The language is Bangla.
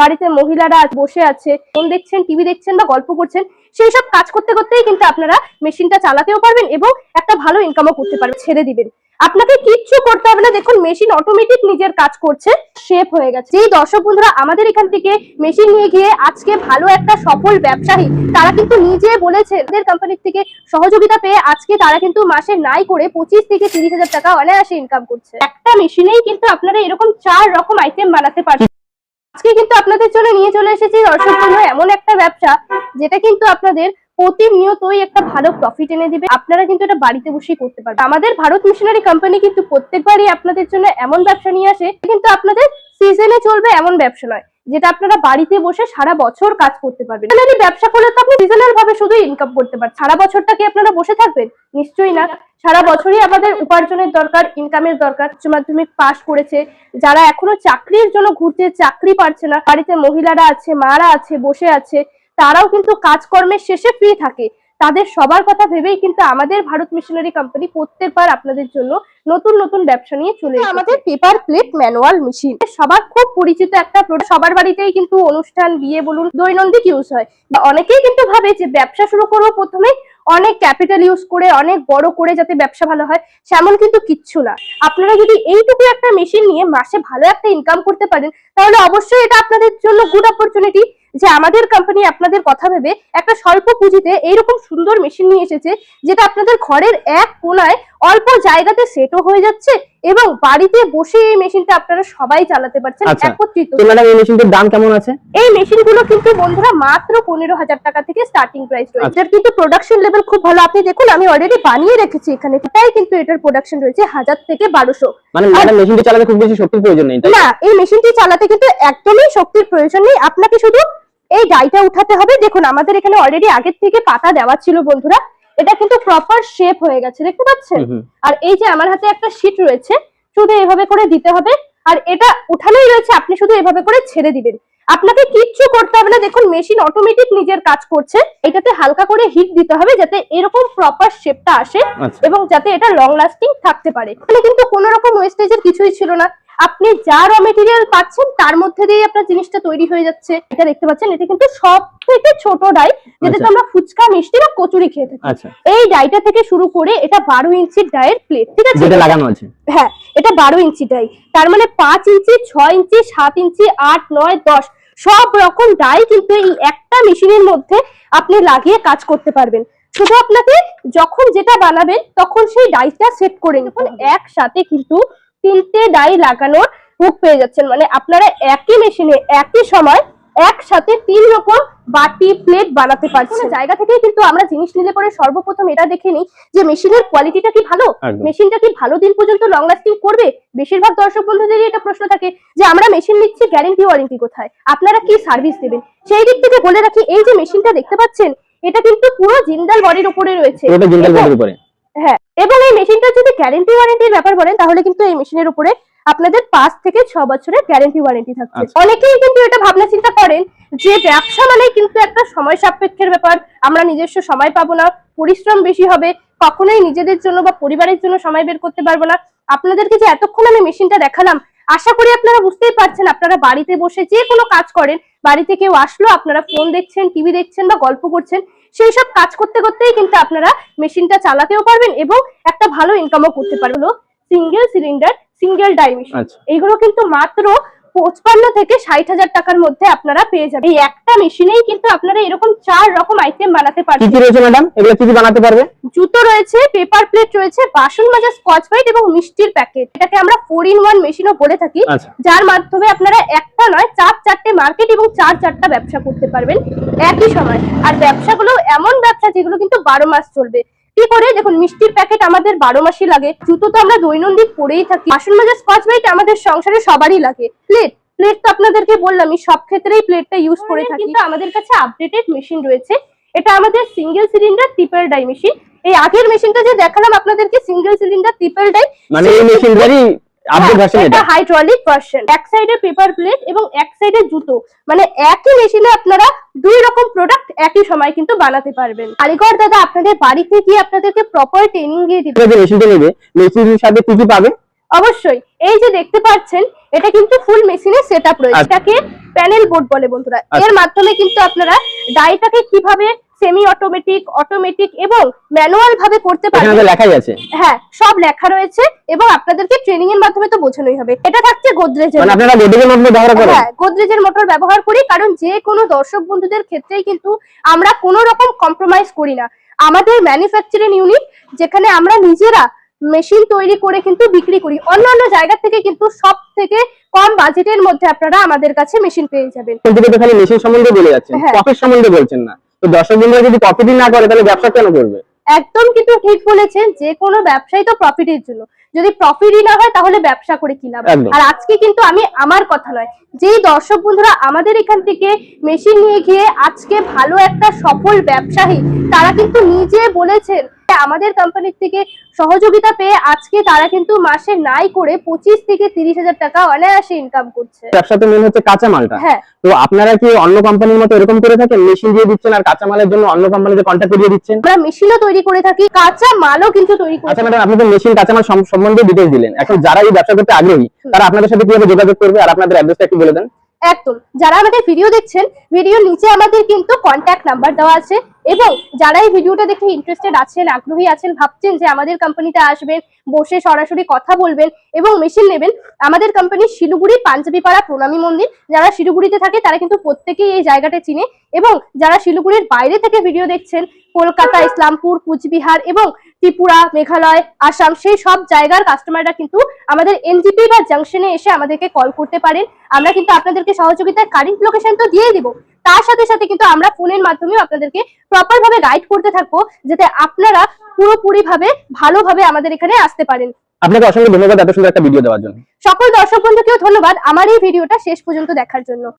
বাড়িতে মহিলারা বসে আছে, ফোন দেখছেন, টিভি দেখছেন বা গল্প করছেন, সেই সব কাজ করতে করতেই কিন্তু আপনারা মেশিনটা চালাতেও পারবেন এবং একটা ভালো ইনকামও করতে পারবেন। ছেড়ে দিবেন, আপনাকে কিচ্ছু করতে হবে না। দেখুন মেশিন অটোমেটিক নিজের কাজ করছে, শেপ হয়ে গেছে। যেই দর্শক বন্ধুরা আমাদের এখান থেকে মেশিন নিয়ে গিয়ে আজকে ভালো একটা সফল ব্যবসায়ী, তারা কিন্তু নিজে বলেছে আমাদের কোম্পানির থেকে সহযোগিতা পেয়ে আজকে তারা কিন্তু মাসে নাই করে 25 থেকে 30,000 টাকা অনায়াসে ইনকাম করছে। একটা মেশিনেই কিন্তু আপনারা এরকম 4 রকম আইটেম বানাতে পারবেন। আজকে কিন্তু আপনাদের জন্য নিয়ে চলে এসেছি দর্শক বন্ধু এমন একটা ব্যবসা যেটা কিন্তু আপনাদের প্রতিনিয়তই একটা ভালো প্রফিট এনে দিবে। আপনারা কিন্তু এটা বাড়িতে বসেই করতে পারবেন। আমাদের ভারত মিশনারি কোম্পানি কিন্তু প্রত্যেকবারই আপনাদের জন্য এমন ব্যবসা নিয়ে আসে, কিন্তু আপনাদের সিজনে চলবে এমন ব্যবসা নয়, যেটা আপনারা বাড়িতে বসে সারা বছর কাজ করতে পারবেন। সিজনালি ব্যবসা করলে তো আপনি সিজনাল ভাবে শুধু ইনকাম করতে পারবেন। সারা বছরটা কি আপনারা বসে থাকবেন? নিশ্চয়ই না। সারা বছরই আমাদের উপার্জনের দরকার, ইনকামের দরকার। উচ্চ মাধ্যমিক পাশ করেছে, যারা এখনো চাকরির জন্য ঘুরছে, চাকরি পাচ্ছে না, বাড়িতে মহিলারা আছে, মারা আছে, বসে আছে, তারাও কিন্তু কাজকর্মের শেষে ফ্রি থাকে। তাদের সবার কথা ভেবেই কিন্তু আমাদের ভারত মিশনারি কোম্পানি প্রত্যেকবার আপনাদের জন্য নতুন নতুন ব্যবসা নিয়ে চলে এসেছে। আমাদের পেপার প্লেট ম্যানুয়াল মেশিন সবার খুব পরিচিত একটা প্রোডাক্ট। সবার বাড়িতেই কিন্তু অনুষ্ঠান, বিয়ে বলুন, দৈনন্দিন ইউজ হয়। অনেকেই কিন্তু ভাবে যে ব্যবসা শুরু করবো প্রথমে অনেক ক্যাপিটাল ইউজ করে, অনেক বড় করে যাতে ব্যবসা ভালো হয়, সেমন কিন্তু কিচ্ছু না। আপনারা যদি এইটুকু একটা মেশিন নিয়ে মাসে ভালো একটা ইনকাম করতে পারেন, তাহলে অবশ্যই এটা আপনাদের জন্য গুড অপরচুনিটি যে আমাদের কোম্পানি আপনাদের কথা ভেবে একটা স্বল্প পুঁজিতে এইরকম সুন্দর মেশিন নিয়ে এসেছে, যেটা আপনাদের ঘরের এক কোনায় অল্প জায়গাতে সেটও হয়ে যাচ্ছে এবং বাড়িতে বসে এই মেশিনটা আপনারা সবাই চালাতে পারছেন একত্রিত। তো ম্যাডাম এই মেশিনটার দাম কেমন আছে? এই মেশিনগুলো কিন্তু বন্ধুরা মাত্র 15,000 টাকা থেকে স্টার্টিং প্রাইস রয়েছে। এটার কিন্তু প্রোডাকশন লেভেল খুব ভালো। আপনি দেখুন আমি অলরেডি বানিয়ে রেখেছি এখানে, তাই কিন্তু এটার প্রোডাকশন রয়েছে 1000 থেকে 1200। মানে ম্যাডাম মেশিনটি চালাতে খুব বেশি শক্তির প্রয়োজন নেই, তাই না? এই মেশিনটি চালাতে কিন্তু একদমই শক্তির প্রয়োজন নেই। আপনাকে শুধু এই ডাইটা উঠাতে হবে। দেখুন আমাদের এখানে অলরেডি আগের থেকে পাতা দেওয়া ছিল বন্ধুরা, এটা কিন্তু প্রপার শেপ হয়ে গেছে, দেখতে পাচ্ছেন? আর এই যে আমার হাতে একটা শীট রয়েছে, শুধু এভাবে করে দিতে হবে আর এটা উঠানোই রয়েছে, আপনি শুধু এভাবে করে ছেড়ে দিবেন। আপনাকে কিচ্ছু করতে হবে না। দেখুন মেশিন অটোমেটিক নিজের কাজ করছে। এটাতে হালকা করে হিট দিতে হবে যাতে এরকম প্রপার শেপটা আসে এবং যাতে এটা লং লাস্টিং থাকতে পারে। মানে কিন্তু কোনো রকম ওয়েস্টেজের কিছুই ছিল না। আপনি যা র মেটেরিয়াল পাচ্ছেন তার মধ্যে দিয়ে আপনার জিনিসটা তৈরি হয়ে যাচ্ছে। এটা দেখতে পাচ্ছেন, এটা কিন্তু সব থেকে ছোট ডাই, যেটাতে আমরা ফুচকা, মিষ্টি বা কচুরি খেয়ে থাকি। এই ডাইটা থেকে শুরু করে এটা 12 ইঞ্চির ডাইয়ের প্লেট, ঠিক আছে? যেটা লাগানো আছে, হ্যাঁ এটা 12 ইঞ্চি ডাই। তার মানে 5 ইঞ্চি, 6 ইঞ্চি, 7 ইঞ্চি, 8, 9, 10 সব রকম ডাই কিন্তু এই একটা মেশিনের মধ্যে আপনি লাগিয়ে কাজ করতে পারবেন। শুধু আপনাকে যখন যেটা বানাবেন তখন সেই ডাইটা সেট করে নিন। একসাথে কিন্তু 3টে ডাই লাগানোর হুক পেয়ে যাচ্ছেন। মানে আপনারা একই মেশিনে একই সময় একসাথে 3 রকম বাটি, প্লেট বানাতে পারছেন। জায়গা থেকে কিন্তু আমরা জিনিস নিলে পরে সর্বপ্রথম এটা দেখে নিই যে মেশিনের কোয়ালিটিটা কি ভালো, মেশিনটা কি ভালো দিন পর্যন্ত লং লাস্টিং করবে। বেশিরভাগ দর্শক বন্ধুদেরই এটা প্রশ্ন থাকে যে আমরা মেশিন নিচ্ছি, গ্যারান্টি ওয়ারেন্টি কোথায়, আপনারা কি সার্ভিস দেবেন। সেই দিক থেকে বলে রাখি, এই যে মেশিনটা দেখতে পাচ্ছেন এটা কিন্তু পুরো জিন্দাল বডির উপরে রয়েছে। হ্যাঁ, এবং এই মেশিনটা যদি গ্যারান্টি ওয়ারেন্টির ব্যাপার বলেন তাহলে কিন্তু এই মেশিনের উপরে আপনাদের 5 থেকে 6 বছরের গ্যারান্টি ওয়ারেন্টি থাকছে। অনেকেই কিন্তু এটা ভাবনা চিন্তা করেন যে ব্যবসা মানে কিন্তু একটা সময় সাপেক্ষের ব্যাপার, আমরা নিজস্ব সময় পাবো না, পরিশ্রম বেশি হবে, কখনোই নিজেদের জন্য বা পরিবারের জন্য সময় বের করতে পারবো না। আপনাদেরকে যে এতক্ষণ আমি মেশিনটা দেখালাম, আশা করি আপনারা বুঝতেই পারছেন। আপনারা বাড়িতে বসে যে কোনো কাজ করেন, বাড়িতে কেউ আসলো, আপনারা ফোন দেখছেন, টিভি দেখছেন বা গল্প করছেন, সেই সব কাজ করতে করতেই কিন্তু আপনারা মেশিনটা চালাতেও পারবেন এবং একটা ভালো ইনকামও করতে পারবেন। Single cylinder, single die machine, এইগুলো কিন্তু মাত্র 55 থেকে 60,000 টাকার মধ্যে আপনারা পেয়ে যাবেন। এই একটা মেশিনেই কিন্তু আপনারা এরকম 4 রকম আইটেম বানাতে পারবেন। কি কি রয়েছে ম্যাডাম? এগুলো কি কি বানাতে পারবে? জুতো রয়েছে, পেপার প্লেট রয়েছে, বাসন মাজা স্কচ ব্রাইট এবং মিষ্টির প্যাকেট। এটাকে আমরা 4-in-1 মেশিনও বলে থাকি, যার মাধ্যমে আপনারা একটা নয় 4-4টে মার্কেট এবং 4-4টা ব্যবসা করতে পারবেন একই সময়। আর ব্যবসাগুলো এমন ব্যবসা যেগুলো কিন্তু 12 মাস চলবে। কি করে? দেখুন মিষ্টির প্যাকেট আমাদের 12 মাসই লাগে, জুতো তো আমরা দৈনন্দিন পরেই থাকি, বাসন মাজা স্কচ ব্রাইট আমাদের সংসারে সবারই লাগে, প্লেট তো আপনাদেরকে বললামই সব ক্ষেত্রেই প্লেটটা ইউজ করে থাকি। কিন্তু আমাদের কাছে আপডেটেড মেশিন রয়েছে। এটা আমাদের single cylinder triple die machine. এই আগের মেশিনটা যে দেখালাম আপনাদেরকে সিঙ্গেল সিলিন্ডার ট্রিপল ডাই, মানে এই মেশিনটারই আপডেট ভার্সন। এটা হাইড্রোলিক ভার্সন। এক সাইডে পেপার প্লেট এবং এক সাইডে জুতো, মানে একই মেশিনে আপনারা 2 রকম প্রোডাক্ট একই সময় কিন্তু বানাতে পারবেন। কারিগর দাদা আপনাদের বাড়িতে গিয়ে আপনাদেরকে প্রপার ট্রেনিং দিয়ে দিবে। মেশিনটা নেবে, মেশিনের সাথে কি কি পাবে? অবশ্যই এই যে দেখতে পাচ্ছেন এটা কিন্তু ফুল মেশিনের সেটআপ রয়েছে। আচ্ছা। এটাকে প্যানেল বোর্ড বলে বন্ধুরা। আচ্ছা। এর মাধ্যমে কিন্তু আপনারা ডাইটাকে কিভাবে সেমি অটোমেটিক, অটোমেটিক এবং ম্যানুয়াল ভাবে করতে এখানে পারবেন, তো লেখাই আছে, হ্যাঁ সব লেখা রয়েছে এবং আপনাদেরকে ট্রেনিং এর মাধ্যমে তো বোঝানোই হবে। এটা থাকছে গোদরেজের, মানে আপনারা গোদরেজের মধ্যে ব্যবহার করেন? হ্যাঁ গোদরেজের মোটর ব্যবহার করি, কারণ যে কোনো দর্শক বন্ধুদের ক্ষেত্রেই কিন্তু আমরা কোনো রকম কম্প্রোমাইজ করি না। আমাদের ম্যানুফ্যাকচারিং ইউনিট, যেখানে আমরা নিজেরা মেশিন তৈরি করে কিন্তু বিক্রি করি। অন্যান্য জায়গা থেকে কিন্তু সব থেকে কম বাজেটের মধ্যে আপনারা আমাদের কাছে মেশিন পেয়ে যাবেন। কিন্তু তো খালি মেশিন সম্বন্ধে বলে যাচ্ছেন, হ্যাঁ। প্রফিট সম্বন্ধে বলছেন না। তো দর্শক বন্ধুরা যদি প্রফিটই না করে তাহলে ব্যবসা কেন করবে? একদম কিন্তু ঠিক বলেছেন, যে কোনো ব্যবসাই তো প্রফিটের জন্য। যদি প্রফিটই না হয় তাহলে ব্যবসা করে কি লাভ? একদম। আর আজকে কিন্তু আমি আমার কথা নয়, যেই দর্শক বন্ধুরা আমাদের এখান থেকে মেশিন নিয়ে গিয়ে আজকে ভালো একটা সফল ব্যবসায়ী, তারা কিন্তু নিজে বলেছেন আমাদের কোম্পানির থেকে সহযোগিতা পেয়ে আজকে তারা কিন্তু মাসে নাই করে 25 থেকে 30,000 টাকা অনায়াসে ইনকাম করছে। ব্যবসাতে মেন হচ্ছে কাঁচা মালটা। হ্যাঁ। তো আপনারা কি অন্য কোম্পানির মতো এরকম করে থাকেন, মেশিন দিয়ে দিচ্ছেন আর কাঁচা মালের জন্য অন্য কোম্পানিতে কন্ট্যাক্ট দিয়ে দিচ্ছেন? আমরা মেশিনও তৈরি করে থাকি, কাঁচা মালও কিন্তু তৈরি করে আচ্ছা থাকি। ম্যাডাম, আপনি তো মেশিন কাঁচা মাল সম্বন্ধে ডিটেইলস দিলেন। এখন যারা এই ব্যবসা করতে আগ্রহী তারা আপনাদের সাথে কিভাবে যোগাযোগ করবে আর আপনাদের অ্যাড্রেসটা একটু বলে দেন। একদম, যারা আমাদের ভিডিও দেখছেন, ভিডিওর নিচে আমাদের কিন্তু কন্ট্যাক্ট নাম্বার দেওয়া আছে, এবং যারা এই ভিডিওটা দেখে ইন্টারেস্টেড আছেন, আগ্রহী আছেন, ভাবছেন যে আমাদের কোম্পানিতে আসবেন, বসে সরাসরি কথা বলবেন এবং মেশিন নেবেন, আমাদের কোম্পানি শিলিগুড়ি পাঞ্জাবিপাড়া প্রণামী মন্দির। যারা শিলিগুড়িতে থাকে তারা কিন্তু প্রত্যেকেই এই জায়গাটা চিনে, এবং যারা শিলিগুড়ির বাইরে থেকে ভিডিও দেখছেন, কলকাতা, ইসলামপুর, কুচবিহার এবং ত্রিপুরা, মেঘালয়, আসাম, সেই সব জায়গার কাস্টমাররা কিন্তু আমাদের এনজিপি বা জাংশনে এসে আমাদেরকে কল করতে পারেন। আমরা কিন্তু আপনাদেরকে সহযোগিতার কারেন্ট লোকেশন তো দিয়ে দিব, তার সাথে সাথে কিন্তু আমরা ফোনের মাধ্যমেও আপনাদেরকে প্রপার ভাবে গাইড করতে থাকবো, যাতে আপনারা পুরোপুরি ভাবে ভালোভাবে আমাদের এখানে আসতে পারেন। আপনাকে অসংখ্য ধন্যবাদ এত সুন্দর একটা ভিডিও দেওয়ার জন্য। সকল দর্শক বন্ধুকেও ধন্যবাদ আমার এই ভিডিওটা শেষ পর্যন্ত দেখার জন্য।